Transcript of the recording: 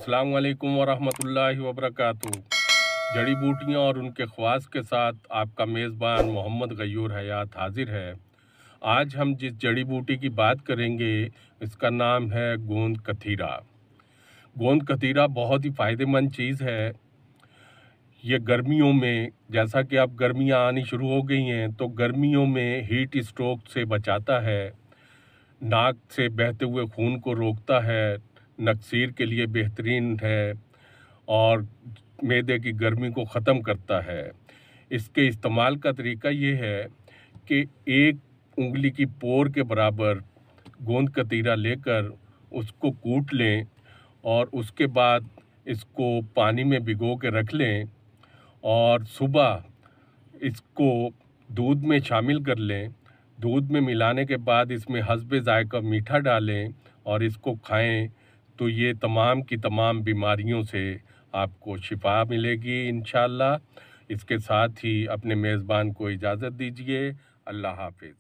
अस्सलाम वालेकुम वरहमतुल्लाहि वबरकातुहू। जड़ी बूटियाँ और उनके ख़वास के साथ आपका मेज़बान मोहम्मद गयूर हयात हाजिर है। आज हम जिस जड़ी बूटी की बात करेंगे इसका नाम है गोंद कतीरा। गोंद कतीरा बहुत ही फ़ायदेमंद चीज़ है। ये गर्मियों में, जैसा कि अब गर्मियाँ आनी शुरू हो गई हैं, तो गर्मियों में हीट स्ट्रोक से बचाता है, नाक से बहते हुए खून को रोकता है, नक्सीर के लिए बेहतरीन है और मैदे की गर्मी को ख़त्म करता है। इसके इस्तेमाल का तरीका ये है कि एक उंगली की पोर के बराबर गोंद कतीरा लेकर उसको कूट लें और उसके बाद इसको पानी में भिगो के रख लें और सुबह इसको दूध में शामिल कर लें। दूध में मिलाने के बाद इसमें हस्बे ज़ायक़ा मीठा डालें और इसको खाएं तो ये तमाम की तमाम बीमारियों से आपको शिफा मिलेगी इंशाअल्लाह। इसके साथ ही अपने मेज़बान को इजाज़त दीजिए। अल्लाह हाफ़िज़।